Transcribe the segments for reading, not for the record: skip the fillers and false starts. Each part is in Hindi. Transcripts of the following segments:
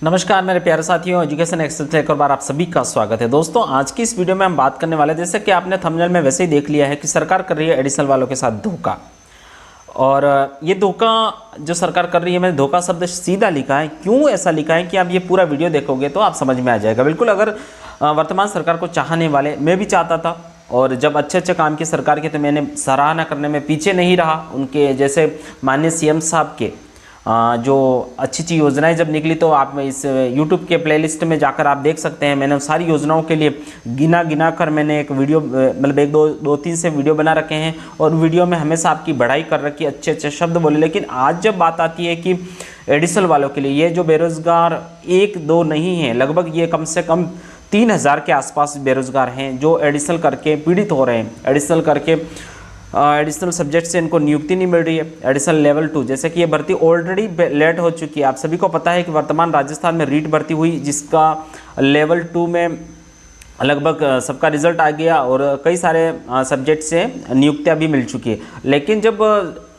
नमस्कार मेरे प्यारे साथियों, एजुकेशन एक्सेल से एक और बार आप सभी का स्वागत है। दोस्तों, आज की इस वीडियो में हम बात करने वाले हैं, जैसे कि आपने थंबनेल में वैसे ही देख लिया है कि सरकार कर रही है एडिशनल वालों के साथ धोखा। और ये धोखा जो सरकार कर रही है, मैंने धोखा शब्द सीधा लिखा है। क्यों ऐसा लिखा है कि आप ये पूरा वीडियो देखोगे तो आप समझ में आ जाएगा। बिल्कुल, अगर वर्तमान सरकार को चाहने वाले, मैं भी चाहता था, और जब अच्छे अच्छे काम किए सरकार के तो मैंने सराहना करने में पीछे नहीं रहा। उनके जैसे माननीय सीएम साहब के जो अच्छी अच्छी योजनाएं जब निकली तो आप इस YouTube के प्लेलिस्ट में जाकर आप देख सकते हैं। मैंने सारी योजनाओं के लिए गिना कर मैंने एक वीडियो, मतलब एक दो तीन से वीडियो बना रखे हैं, और वीडियो में हमेशा आपकी बढ़ाई कर रखी, अच्छे अच्छे शब्द बोले। लेकिन आज जब बात आती है कि एडिशनल वालों के लिए, ये जो बेरोजगार एक दो नहीं हैं, लगभग ये कम से कम 3000 के आसपास बेरोजगार हैं जो एडिशनल करके पीड़ित हो रहे हैं। एडिशनल करके एडिशनल सब्जेक्ट से इनको नियुक्ति नहीं मिल रही है। एडिशनल लेवल 2, जैसे कि ये भर्ती ऑलरेडी लेट हो चुकी है। आप सभी को पता है कि वर्तमान राजस्थान में रीट भर्ती हुई, जिसका लेवल 2 में लगभग सबका रिजल्ट आ गया और कई सारे सब्जेक्ट से नियुक्तियां भी मिल चुकी है। लेकिन जब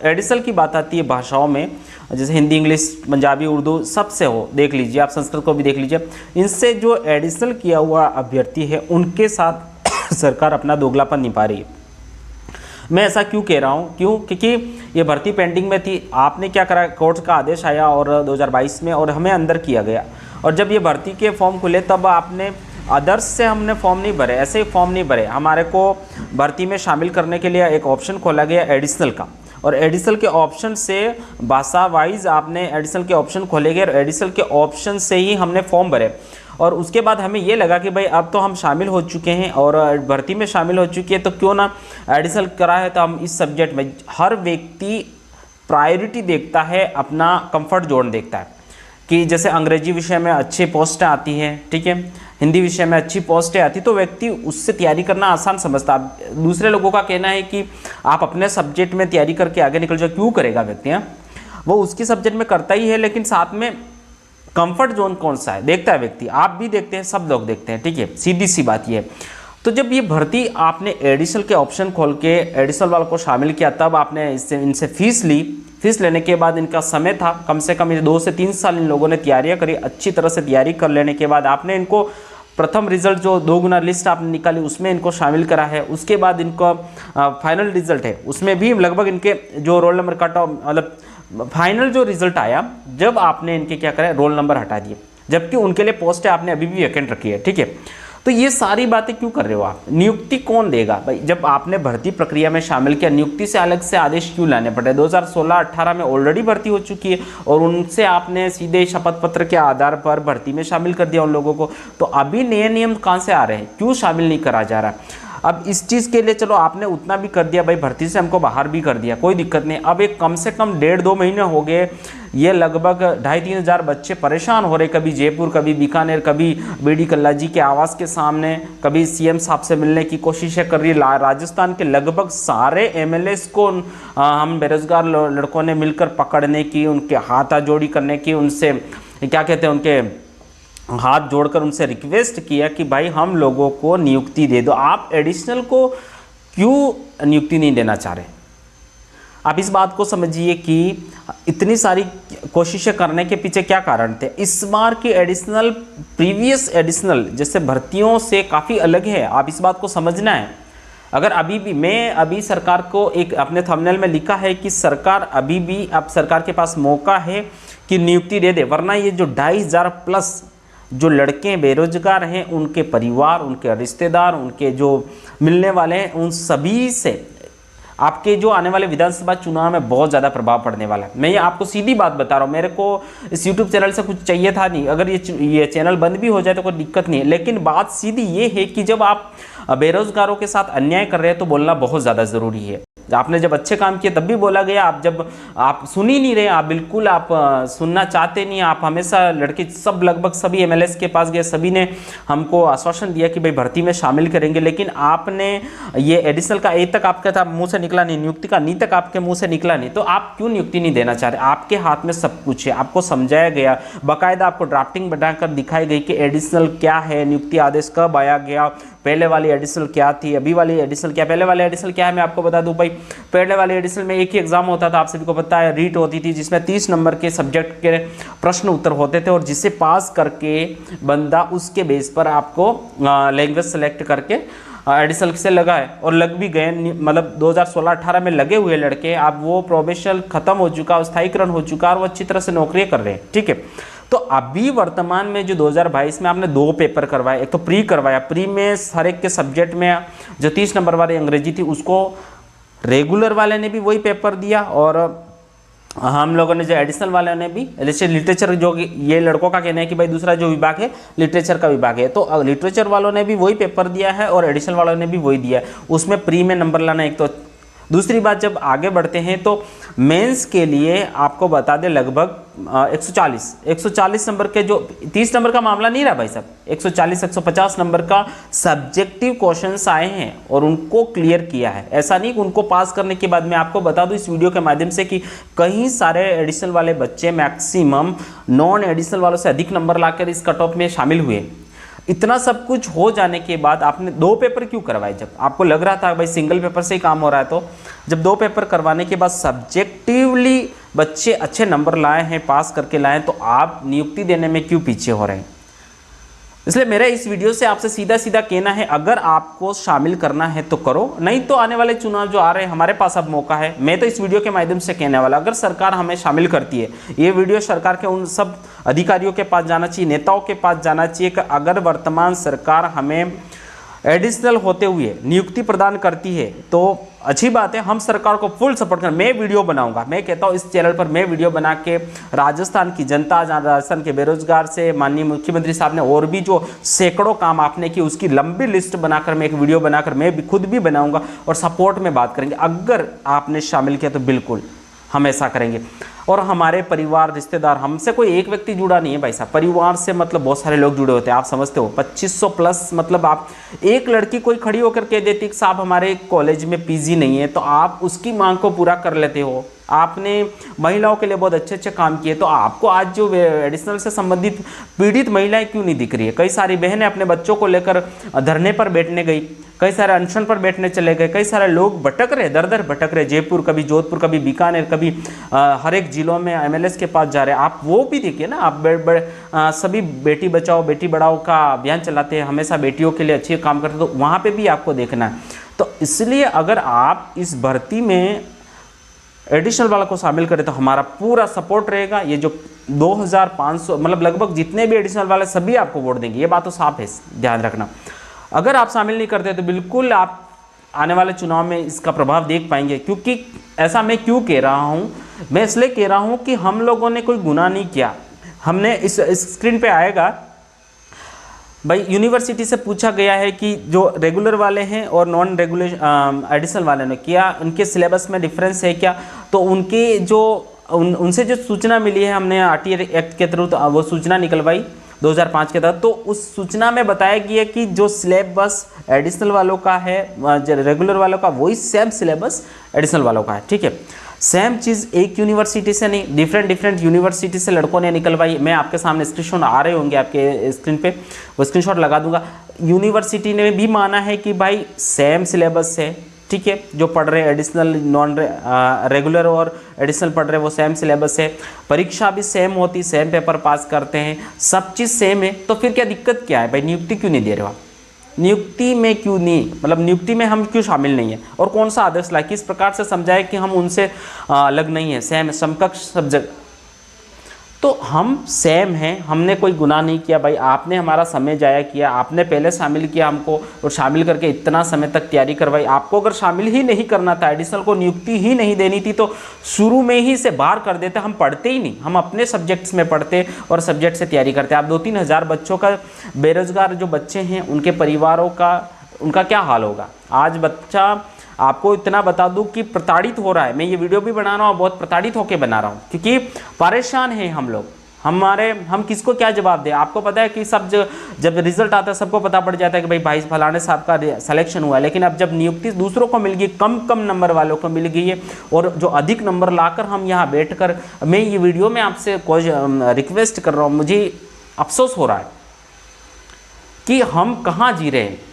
एडिशनल की बात आती है भाषाओं में, जैसे हिंदी, इंग्लिश, पंजाबी, उर्दू, सबसे हो, देख लीजिए आप, संस्कृत को भी देख लीजिए, इनसे जो एडिशनल किया हुआ अभ्यर्थी है उनके साथ सरकार अपना दोगलापन निभा रही है। मैं ऐसा क्यों कह रहा हूँ? क्योंकि ये भर्ती पेंडिंग में थी। आपने क्या करा, कोर्ट का आदेश आया और 2022 में, और हमें अंदर किया गया। और जब ये भर्ती के फॉर्म खुले तब आपने अदर्स से हमने फॉर्म नहीं भरे, ऐसे ही फॉर्म नहीं भरे। हमारे को भर्ती में शामिल करने के लिए एक ऑप्शन खोला गया एडिशनल का, और एडिशनल के ऑप्शन से भाषा वाइज आपने एडिशनल के ऑप्शन खोले गए, और एडिशनल के ऑप्शन से ही हमने फॉर्म भरे। और उसके बाद हमें ये लगा कि भाई अब तो हम शामिल हो चुके हैं और भर्ती में शामिल हो चुके हैं, तो क्यों ना एडिशनल करा है। तो हम इस सब्जेक्ट में, हर व्यक्ति प्रायोरिटी देखता है, अपना कंफर्ट जोन देखता है कि जैसे अंग्रेजी विषय में अच्छी पोस्टें आती हैं, ठीक है, हिंदी विषय में अच्छी पोस्टें आती, तो व्यक्ति उससे तैयारी करना आसान समझता है। दूसरे लोगों का कहना है कि आप अपने सब्जेक्ट में तैयारी करके आगे निकल जाओ। क्यों करेगा व्यक्ति? वो उसकी सब्जेक्ट में करता ही है, लेकिन साथ में कंफर्ट जोन कौन सा है देखता है व्यक्ति। आप भी देखते हैं, सब लोग देखते हैं, ठीक है, सीधी सी बात ये है। तो जब ये भर्ती आपने एडिशनल के ऑप्शन खोल के एडिशनल वालों को शामिल किया, तब आपने इनसे फीस ली। फीस लेने के बाद इनका समय था, कम से कम 2 से 3 साल इन लोगों ने तैयारियां करी। अच्छी तरह से तैयारी कर लेने के बाद आपने इनको प्रथम रिजल्ट जो 2 गुना लिस्ट आपने निकाली उसमें इनको शामिल करा है। उसके बाद इनको फाइनल रिजल्ट है, उसमें भी लगभग इनके जो रोल नंबर कट ऑफ, मतलब फाइनल जो रिजल्ट आया, जब आपने इनके क्या करा, रोल नंबर हटा दिए, जबकि उनके लिए पोस्ट आपने अभी भी वैकेंट रखी है, ठीक है। तो ये सारी बातें क्यों कर रहे हो आप? नियुक्ति कौन देगा भाई? जब आपने भर्ती प्रक्रिया में शामिल किया, नियुक्ति से अलग से आदेश क्यों लाने पड़े? 2016-18 में ऑलरेडी भर्ती हो चुकी है और उनसे आपने सीधे शपथ पत्र के आधार पर भर्ती में शामिल कर दिया उन लोगों को। तो अभी नए नियम कहाँ से आ रहे हैं? क्यों शामिल नहीं करा जा रहा? अब इस चीज़ के लिए चलो आपने उतना भी कर दिया भाई, भर्ती से हमको बाहर भी कर दिया, कोई दिक्कत नहीं। अब एक कम से कम 1.5-2 महीने हो गए, ये लगभग 2,500-3 हज़ार बच्चे परेशान हो रहे, कभी जयपुर, कभी बीकानेर, कभी बीडी कल्ला जी के आवास के सामने, कभी सीएम साहब से मिलने की कोशिशें कर रही है। राजस्थान के लगभग सारे एमएलएस को हम बेरोजगार लड़कों ने मिलकर पकड़ने की, उनके हाथाजोड़ी करने की, उनसे क्या कहते हैं, उनके हाथ जोड़कर उनसे रिक्वेस्ट किया कि भाई हम लोगों को नियुक्ति दे दो। आप एडिशनल को क्यों नियुक्ति नहीं देना चाह रहे? आप इस बात को समझिए कि इतनी सारी कोशिशें करने के पीछे क्या कारण थे। इस बार की एडिशनल प्रीवियस एडिशनल जैसे भर्तियों से काफ़ी अलग है, आप इस बात को समझना है। अगर अभी भी, मैं अभी सरकार को एक अपने थंबनेल में लिखा है कि सरकार अभी भी, अब सरकार के पास मौका है कि नियुक्ति दे दे, वरना ये जो 2,500 प्लस जो लड़के बेरोजगार हैं, उनके परिवार, उनके रिश्तेदार, उनके जो मिलने वाले हैं, उन सभी से आपके जो आने वाले विधानसभा चुनाव में बहुत ज़्यादा प्रभाव पड़ने वाला है। मैं ये आपको सीधी बात बता रहा हूँ। मेरे को इस YouTube चैनल से कुछ चाहिए था नहीं, अगर ये चैनल बंद भी हो जाए तो कोई दिक्कत नहीं है, लेकिन बात सीधी ये है कि जब आप बेरोजगारों के साथ अन्याय कर रहे हैं तो बोलना बहुत ज़्यादा ज़रूरी है। आपने जब अच्छे काम किए तब भी बोला गया, आप जब आप सुन ही नहीं रहे, आप बिल्कुल आप सुनना चाहते नहीं, आप हमेशा लड़के सब लगभग सभी एमएलएस के पास गए, सभी ने हमको आश्वासन दिया कि भाई भर्ती में शामिल करेंगे, लेकिन आपने ये एडिशनल का ए तक आपका था मुंह से निकला नहीं, नियुक्ति का नी तक आपके मुंह से निकला नहीं, तो आप क्यों नियुक्ति नहीं देना चाह रहे? आपके हाथ में सब कुछ है, आपको समझाया गया, बाकायदा आपको ड्राफ्टिंग बनाकर दिखाई गई कि एडिशनल क्या है, नियुक्ति आदेश कब आया गया, पहले वाली एडिशनल क्या थी, अभी वाली एडिशनल क्या। पहले वाली एडिशनल क्या है मैं आपको बता दूं भाई, पहले वाली एडिशनल में एक ही एग्जाम होता था, आप सभी को पता है, रीट होती थी, जिसमें 30 नंबर के सब्जेक्ट के प्रश्न उत्तर होते थे और जिसे पास करके बंदा उसके बेस पर आपको लैंग्वेज सेलेक्ट करके एडिशनल से लगा है और लग भी गए, मतलब 2016-18 में लगे हुए लड़के, अब वो प्रोबेशन खत्म हो चुका, स्थायीकरण हो चुका और वो अच्छी तरह से नौकरियां कर रहे हैं, ठीक है। तो अभी वर्तमान में जो 2022 में आपने 2 पेपर करवाए, एक तो प्री करवाया, प्री में हर एक के सब्जेक्ट में जो 30 नंबर वाली अंग्रेजी थी उसको रेगुलर वाले ने भी वही पेपर दिया और हम लोगों ने जो एडिशनल वाले ने भी, जैसे लिटरेचर, जो ये लड़कों का कहना है कि भाई दूसरा जो विभाग है लिटरेचर का विभाग है, तो लिटरेचर वालों ने भी वही पेपर दिया है और एडिशनल वालों ने भी वही दिया है। उसमें प्री में नंबर लाना एक तो। दूसरी बात, जब आगे बढ़ते हैं तो मेंस के लिए आपको बता दें लगभग 140 नंबर के, जो 30 नंबर का मामला नहीं रहा भाई साहब, 140-150 नंबर का सब्जेक्टिव क्वेश्चंस आए हैं और उनको क्लियर किया है। ऐसा नहीं कि उनको पास करने के बाद, मैं आपको बता दूं इस वीडियो के माध्यम से कि कई सारे एडिशनल वाले बच्चे मैक्सिमम नॉन एडिशनल वालों से अधिक नंबर लाकर इस कट ऑफ में शामिल हुए। इतना सब कुछ हो जाने के बाद आपने 2 पेपर क्यों करवाए? जब आपको लग रहा था भाई सिंगल पेपर से ही काम हो रहा है, तो जब 2 पेपर करवाने के बाद सब्जेक्टिवली बच्चे अच्छे नंबर लाए हैं, पास करके लाए, तो आप नियुक्ति देने में क्यों पीछे हो रहे हैं? इसलिए मेरा इस वीडियो से आपसे सीधा सीधा कहना है, अगर आपको शामिल करना है तो करो, नहीं तो आने वाले चुनाव जो आ रहे हैं हमारे पास अब मौका है। मैं तो इस वीडियो के माध्यम से कहने वाला, अगर सरकार हमें शामिल करती है, ये वीडियो सरकार के उन सब अधिकारियों के पास जाना चाहिए, नेताओं के पास जाना चाहिए कि अगर वर्तमान सरकार हमें एडिशनल होते हुए नियुक्ति प्रदान करती है तो अच्छी बात है, हम सरकार को फुल सपोर्ट कर। मैं वीडियो बनाऊंगा, मैं कहता हूँ इस चैनल पर मैं वीडियो बना के राजस्थान की जनता, राजस्थान के बेरोजगार से माननीय मुख्यमंत्री साहब ने और भी जो सैकड़ों काम आपने की उसकी लंबी लिस्ट बनाकर मैं एक वीडियो बनाकर मैं भी खुद भी बनाऊंगा और सपोर्ट में बात करेंगे। अगर आपने शामिल किया तो बिल्कुल हम ऐसा करेंगे। और हमारे परिवार, रिश्तेदार, हमसे कोई एक व्यक्ति जुड़ा नहीं है भाई साहब, परिवार से मतलब बहुत सारे लोग जुड़े होते हैं, आप समझते हो। 2500 प्लस, मतलब आप एक लड़की कोई खड़ी होकर कह देती कि साहब हमारे कॉलेज में पीजी नहीं है, तो आप उसकी मांग को पूरा कर लेते हो। आपने महिलाओं के लिए बहुत अच्छे अच्छे काम किए, तो आपको आज जो एडिशनल से संबंधित पीड़ित महिलाएं क्यों नहीं दिख रही है? कई सारी बहनें अपने बच्चों को लेकर धरने पर बैठने गई, कई सारे अनशन पर बैठने चले गए, कई सारे लोग भटक रहे, दर दर भटक रहे, जयपुर, कभी जोधपुर, कभी बीकानेर, कभी हर एक जिलों में एमएलएस के पास जा रहे हैं। आप वो भी देखिए ना, आप सभी बेटी बचाओ बेटी बढ़ाओ का अभियान चलाते हैं, हमेशा बेटियों के लिए अच्छे काम करते हैं, तो वहाँ पर भी आपको देखना है। तो इसलिए अगर आप इस भर्ती में एडिशनल वाला को शामिल करें तो हमारा पूरा सपोर्ट रहेगा। ये जो 2500 मतलब लगभग जितने भी एडिशनल वाले सभी आपको वोट देंगे, ये बात तो साफ है, ध्यान रखना। अगर आप शामिल नहीं करते तो बिल्कुल आप आने वाले चुनाव में इसका प्रभाव देख पाएंगे। क्योंकि ऐसा मैं क्यों कह रहा हूँ, मैं इसलिए कह रहा हूँ कि हम लोगों ने कोई गुनाह नहीं किया। हमने इस स्क्रीन पे आएगा भाई, यूनिवर्सिटी से पूछा गया है कि जो रेगुलर वाले हैं और नॉन रेगुलर एडिशनल वाले ने किया, उनके सिलेबस में डिफरेंस है क्या? तो उनके जो उनसे जो सूचना मिली है, हमने आरटीआई एक्ट के थ्रू वो सूचना निकलवाई 2005 के तहत, तो उस सूचना में बताया गया कि जो सिलेबस एडिशनल वालों का है, रेगुलर वालों का, वही सेम सिलेबस एडिशनल वालों का है, ठीक है। सेम चीज़ एक यूनिवर्सिटी से नहीं, डिफरेंट यूनिवर्सिटी से लड़कों ने निकलवाई। मैं आपके सामने स्क्रीनशॉट आ रहे होंगे आपके स्क्रीन पे, वो स्क्रीनशॉट लगा दूंगा। यूनिवर्सिटी ने भी माना है कि भाई सेम सिलेबस है, ठीक है, जो पढ़ रहे हैं एडिशनल, नॉन रेगुलर और एडिशनल पढ़ रहे हैं वो सेम सिलेबस है, परीक्षा भी सेम होती, सेम पेपर पास करते हैं, सब चीज़ सेम है। तो फिर क्या दिक्कत क्या है भाई? नियुक्ति क्यों नहीं दे रहे हो आप? नियुक्ति में क्यों नहीं, मतलब नियुक्ति में हम क्यों शामिल नहीं है? और कौन सा आदेश लाए, किस प्रकार से समझाए कि हम उनसे अलग नहीं है, सेम समकक्ष सब्जेक्ट? तो हम सेम हैं, हमने कोई गुनाह नहीं किया भाई। आपने हमारा समय जाया किया, आपने पहले शामिल किया हमको और शामिल करके इतना समय तक तैयारी करवाई। आपको अगर शामिल ही नहीं करना था, एडिशनल को नियुक्ति ही नहीं देनी थी, तो शुरू में ही से बाहर कर देते। हम पढ़ते ही नहीं, हम अपने सब्जेक्ट्स में पढ़ते और सब्जेक्ट से तैयारी करते। आप 2-3 हज़ार बच्चों का, बेरोजगार जो बच्चे हैं उनके परिवारों का, उनका क्या हाल होगा? आज बच्चा, आपको इतना बता दूं कि प्रताड़ित हो रहा है। मैं ये वीडियो भी बना रहा हूँ, बहुत प्रताड़ित होकर बना रहा हूँ, क्योंकि परेशान हैं हम लोग। हम किसको क्या जवाब दें? आपको पता है कि सब जब रिजल्ट आता है सबको पता पड़ जाता है कि भाई फलाने साहब का सिलेक्शन हुआ है, लेकिन अब जब नियुक्ति दूसरों को मिल गई, कम नंबर वालों को मिल गई है, और जो अधिक नंबर लाकर हम यहाँ बैठकर, मैं ये वीडियो में आपसे रिक्वेस्ट कर रहा हूँ, मुझे अफसोस हो रहा है कि हम कहाँ जी रहे हैं।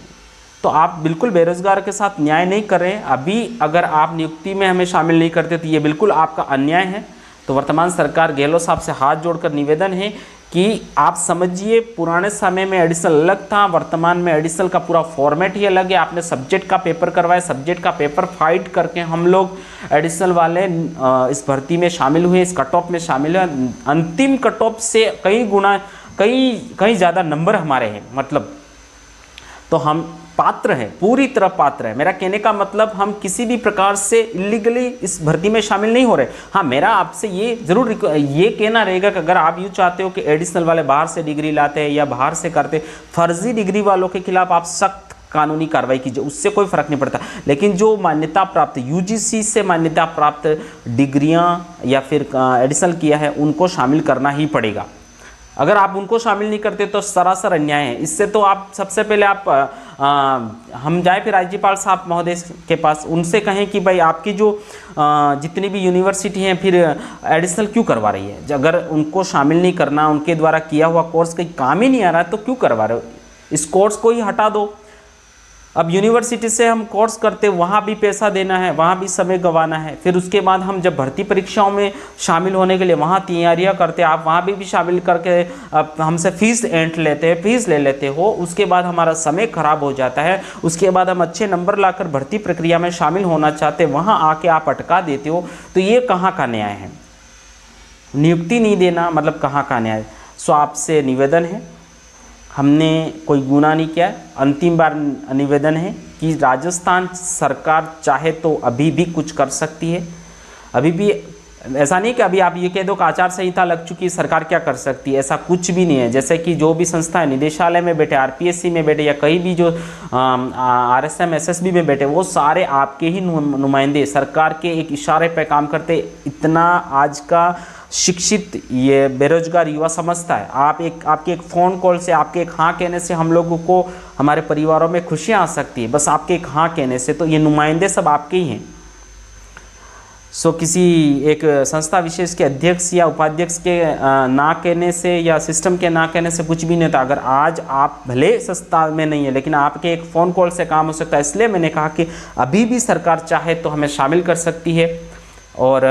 तो आप बिल्कुल बेरोजगार के साथ न्याय नहीं कर रहे हैं। अभी अगर आप नियुक्ति में हमें शामिल नहीं करते तो ये बिल्कुल आपका अन्याय है। तो वर्तमान सरकार गहलोत साहब से हाथ जोड़कर निवेदन है कि आप समझिए, पुराने समय में एडिशनल अलग था, वर्तमान में एडिशनल का पूरा फॉर्मेट ही अलग है। आपने सब्जेक्ट का पेपर करवाया, सब्जेक्ट का पेपर फाइट करके हम लोग एडिशनल वाले इस भर्ती में शामिल हुए, इस कट ऑफ में शामिल हुए। अंतिम कट ऑफ से कई गुना कई ज़्यादा नंबर हमारे हैं, मतलब तो हम पात्र हैं, पूरी तरह पात्र है। मेरा कहने का मतलब हम किसी भी प्रकार से इलीगली इस भर्ती में शामिल नहीं हो रहे। हाँ, मेरा आपसे ये जरूर ये कहना रहेगा कि अगर आप यूँ चाहते हो कि एडिशनल वाले बाहर से डिग्री लाते हैं या बाहर से करते, फर्जी डिग्री वालों के खिलाफ आप सख्त कानूनी कार्रवाई कीजिए, उससे कोई फर्क नहीं पड़ता। लेकिन जो मान्यता प्राप्त यूजीसी से मान्यता प्राप्त डिग्रियां या फिर एडिशनल किया है, उनको शामिल करना ही पड़ेगा। अगर आप उनको शामिल नहीं करते तो सरासर अन्याय है। इससे तो आप सबसे पहले हम जाए फिर राज्यपाल साहब महोदय के पास, उनसे कहें कि भाई आपकी जो जितनी भी यूनिवर्सिटी हैं फिर एडिशनल क्यों करवा रही है। अगर उनको शामिल नहीं करना, उनके द्वारा किया हुआ कोर्स कहीं काम ही नहीं आ रहा है तो क्यों करवा रहे हो, इस कोर्स को ही हटा दो। अब यूनिवर्सिटी से हम कोर्स करते, वहाँ भी पैसा देना है, वहाँ भी समय गंवाना है। फिर उसके बाद हम जब भर्ती परीक्षाओं में शामिल होने के लिए वहाँ तैयारियाँ करते, आप वहाँ भी शामिल करके आप हमसे फीस लेते हैं, फीस ले लेते हो। उसके बाद हमारा समय खराब हो जाता है। उसके बाद हम अच्छे नंबर लाकर भर्ती प्रक्रिया में शामिल होना चाहते, वहाँ आके आप अटका देते हो। तो ये कहाँ का न्याय है? नियुक्ति नहीं देना मतलब कहाँ का न्याय? सो आपसे निवेदन है, हमने कोई गुनाह नहीं किया। अंतिम बार निवेदन है कि राजस्थान सरकार चाहे तो अभी भी कुछ कर सकती है। अभी भी ऐसा नहीं कि अभी आप ये कह दो कि आचार संहिता लग चुकी है, सरकार क्या कर सकती है, ऐसा कुछ भी नहीं है। जैसे कि जो भी संस्थाएं निदेशालय में बैठे, आरपीएससी में बैठे या कहीं भी जो आरएसएम एसएसबी में बैठे, वो सारे आपके ही नुमाइंदे सरकार के एक इशारे पर काम करते। इतना आज का शिक्षित ये बेरोजगार युवा समझता है। आपके एक फ़ोन कॉल से, आपके एक हाँ कहने से हम लोगों को, हमारे परिवारों में खुशियाँ आ सकती है, बस आपके एक हाँ कहने से। तो ये नुमाइंदे सब आपके ही हैं। सो किसी एक संस्था विशेष के अध्यक्ष या उपाध्यक्ष के ना कहने से या सिस्टम के ना कहने से कुछ भी नहीं होता। अगर आज आप भले संस्था में नहीं है लेकिन आपके एक फ़ोन कॉल से काम हो सकता है। इसलिए मैंने कहा कि अभी भी सरकार चाहे तो हमें शामिल कर सकती है और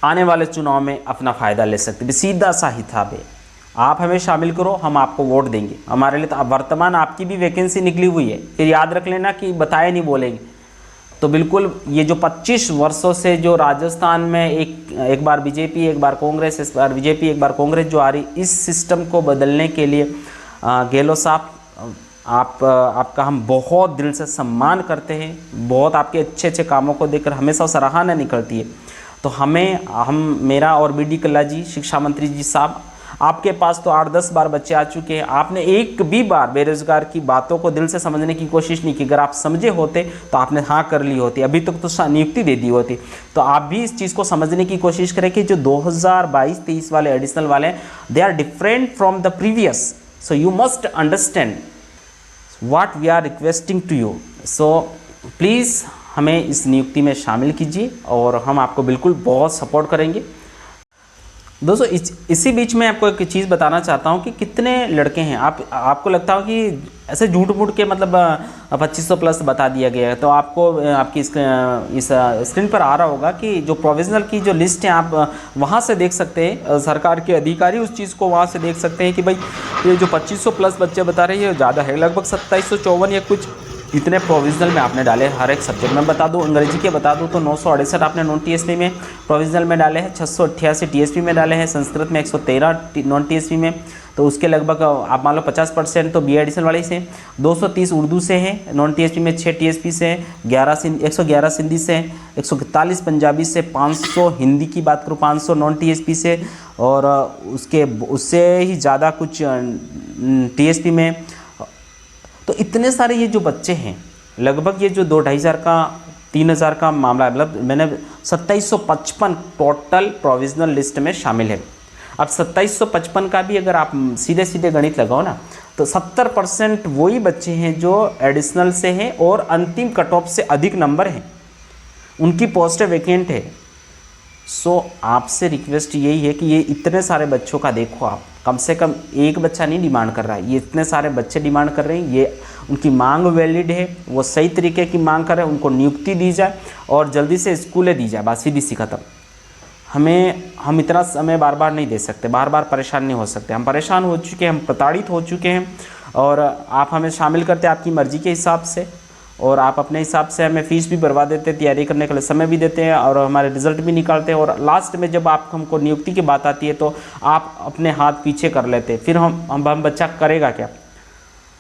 आने वाले चुनाव में अपना फ़ायदा ले सकते हैं। सीधा सा हिसाब है, आप हमें शामिल करो, हम आपको वोट देंगे। हमारे लिए तो वर्तमान आपकी भी वैकेंसी निकली हुई है, फिर याद रख लेना कि बताए नहीं बोलेंगे। तो बिल्कुल ये जो 25 वर्षों से जो राजस्थान में एक बार बीजेपी एक बार कांग्रेस, इस बार बीजेपी एक बार कांग्रेस जो आ रही, इस सिस्टम को बदलने के लिए गहलोत साहब आपका हम बहुत दिल से सम्मान करते हैं। बहुत आपके अच्छे अच्छे कामों को देखकर हमेशा सराहना निकलती है। तो मेरा और बीडी कल्ला जी, शिक्षा मंत्री जी साहब, आपके पास तो 8-10 बार बच्चे आ चुके हैं। आपने एक भी बार बेरोजगार की बातों को दिल से समझने की कोशिश नहीं की। अगर आप समझे होते तो आपने हाँ कर ली होती, अभी तक तो नियुक्ति दे दी होती। तो आप भी इस चीज़ को समझने की कोशिश करें कि जो 2022-23 वाले एडिशनल वाले हैं, they are different from the previous. So you must understand what we are requesting to you. So please हमें इस नियुक्ति में शामिल कीजिए और हम आपको बिल्कुल बहुत सपोर्ट करेंगे। दोस्तों इसी बीच में आपको एक चीज़ बताना चाहता हूँ कि कितने लड़के हैं। आपको लगता हो कि ऐसे झूठ मूठ के मतलब 2500 प्लस बता दिया गया है। तो आपको आपकी इस स्क्रीन पर आ रहा होगा कि जो प्रोविजनल की जो लिस्ट है, आप वहाँ से देख सकते हैं। सरकार के अधिकारी उस चीज़ को वहाँ से देख सकते हैं कि भाई ये जो 2500 प्लस बच्चे बता रहे हैं ये ज़्यादा है। लगभग 2754 या कुछ इतने प्रोविजनल में आपने डाले हर एक सब्जेक्ट में। बता दूं, अंग्रेजी के बता दूं तो 968 आपने नॉन टीएसपी में प्रोविजनल में डाले हैं, 688 टीएसपी में डाले हैं, संस्कृत में 113 नॉन टीएसपी में। तो उसके लगभग आप मान लो 50% तो बी एडिशनल वाले से, 230 उर्दू से हैं नॉन टीएसपी में, 6 टीएसपी से हैं, 111 सिंधी से, 141 पंजाबी से, 500 हिंदी की बात करूँ 500 नॉन टीएसपी से, और उससे ही ज़्यादा कुछ टीएसपी में। तो इतने सारे ये जो बच्चे हैं, लगभग ये जो 2-2,500 का 3,000 का मामला, मतलब मैंने 2755 टोटल प्रोविजनल लिस्ट में शामिल है। अब 2755 का भी अगर आप सीधे सीधे गणित लगाओ ना, तो 70% वही बच्चे हैं जो एडिशनल से हैं और अंतिम कट ऑफ से अधिक नंबर हैं, उनकी पोस्ट वैकेंट है। सो आपसे रिक्वेस्ट यही है कि ये इतने सारे बच्चों का देखो, आप कम से कम एक बच्चा नहीं डिमांड कर रहा है, ये इतने सारे बच्चे डिमांड कर रहे हैं। ये उनकी मांग वैलिड है, वो सही तरीके की मांग कर रहे हैं, उनको नियुक्ति दी जाए और जल्दी से स्कूलें दी जाए, बात सीधी सी खत्म। हम इतना समय बार बार नहीं दे सकते, बार बार परेशान नहीं हो सकते। हम परेशान हो चुके हैं, हम प्रताड़ित हो चुके हैं, और आप हमें शामिल करते आपकी मर्ज़ी के हिसाब से, और आप अपने हिसाब से हमें फ़ीस भी भरवा देते, तैयारी करने के लिए समय भी देते हैं, और हमारे रिज़ल्ट भी निकालते हैं, और लास्ट में जब आप हमको नियुक्ति की बात आती है तो आप अपने हाथ पीछे कर लेते हैं। फिर हम बच्चा करेगा क्या?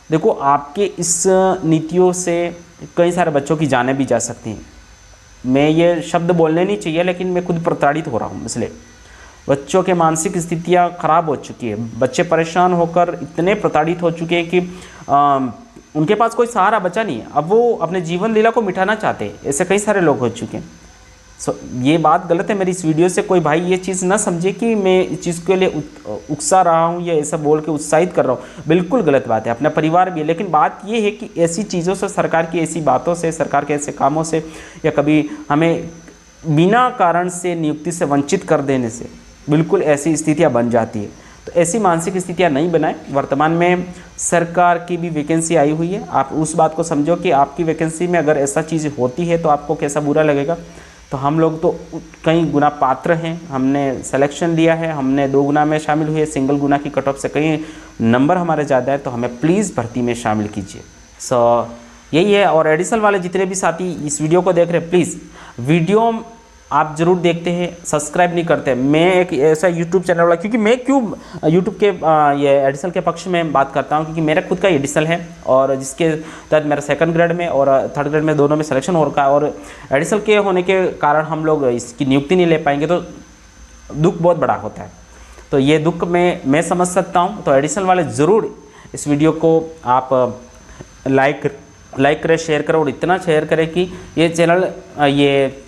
देखो, आपके इस नीतियों से कई सारे बच्चों की जानें भी जा सकती हैं। मैं ये शब्द बोलने नहीं चाहिए, लेकिन मैं खुद प्रताड़ित हो रहा हूँ। इसलिए बच्चों के मानसिक स्थितियाँ खराब हो चुकी है, बच्चे परेशान होकर इतने प्रताड़ित हो चुके हैं कि उनके पास कोई सहारा बचा नहीं है। अब वो अपने जीवन लीला को मिटाना चाहते हैं, ऐसे कई सारे लोग हो चुके हैं। ये बात गलत है मेरी इस वीडियो से। कोई भाई ये चीज़ ना समझे कि मैं इस चीज़ के लिए उकसा रहा हूँ या ऐसा बोल के उत्साहित कर रहा हूँ, बिल्कुल गलत बात है। अपना परिवार भी है, लेकिन बात ये है कि ऐसी चीज़ों से, सरकार की ऐसी बातों से, सरकार के ऐसे कामों से, या कभी हमें बिना कारण से नियुक्ति से वंचित कर देने से बिल्कुल ऐसी स्थितियाँ बन जाती है। तो ऐसी मानसिक स्थितियाँ नहीं बनाएं। वर्तमान में सरकार की भी वैकेंसी आई हुई है, आप उस बात को समझो कि आपकी वैकेंसी में अगर ऐसा चीज़ होती है तो आपको कैसा बुरा लगेगा। तो हम लोग तो कई गुना पात्र हैं, हमने सिलेक्शन लिया है, हमने 2 गुना में शामिल हुए, सिंगल गुना की कट ऑफ से कई नंबर हमारे ज़्यादा है, तो हमें प्लीज़ भर्ती में शामिल कीजिए। सो यही है। और एडिशनल वाले जितने भी साथी इस वीडियो को देख रहे हैं, प्लीज़ वीडियो आप ज़रूर देखते हैं, सब्सक्राइब नहीं करते। मैं एक ऐसा यूट्यूब चैनल वाला, क्योंकि मैं क्यों यूट्यूब के ये एडिशनल के पक्ष में बात करता हूँ, क्योंकि मेरा खुद का एडिशनल है, और जिसके तहत मेरा 2nd ग्रेड में और 3rd ग्रेड में दोनों में सिलेक्शन हो रखा है। और एडिशनल के होने के कारण हम लोग इसकी नियुक्ति नहीं ले पाएंगे, तो दुख बहुत बड़ा होता है। तो ये दुख मैं समझ सकता हूँ। तो एडिशनल वाले ज़रूर इस वीडियो को आप लाइक करें, शेयर करें, और इतना शेयर करें कि ये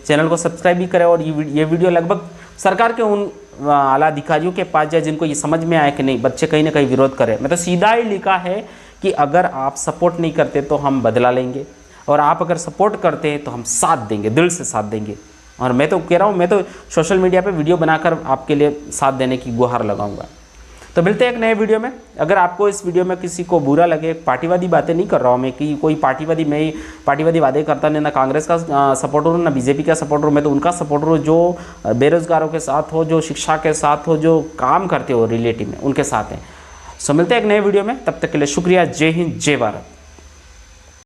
चैनल को सब्सक्राइब भी करें, और ये वीडियो लगभग सरकार के उन आला अधिकारियों के पास जाए जिनको ये समझ में आए कि नहीं, बच्चे कहीं ना कहीं विरोध करें। मैं तो सीधा ही लिखा है कि अगर आप सपोर्ट नहीं करते तो हम बदला लेंगे, और आप अगर सपोर्ट करते हैं तो हम साथ देंगे, दिल से साथ देंगे। और मैं तो कह रहा हूँ, मैं तो सोशल मीडिया पे वीडियो बनाकर आपके लिए साथ देने की गुहार लगाऊंगा। तो मिलते हैं एक नए वीडियो में। अगर आपको इस वीडियो में किसी को बुरा लगे, पार्टीवादी बातें नहीं कर रहा हूँ मैं, कि कोई पार्टीवादी वादे करता नहीं, ना कांग्रेस का सपोर्टर हूँ, ना बीजेपी का सपोर्टर हूँ। मैं तो उनका सपोर्टर हूँ जो बेरोजगारों के साथ हो, जो शिक्षा के साथ हो, जो काम करते हो रिलेटिव में, उनके साथ हैं। सो मिलते हैं एक नए वीडियो में, तब तक के लिए शुक्रिया। जय हिंद, जय भारत।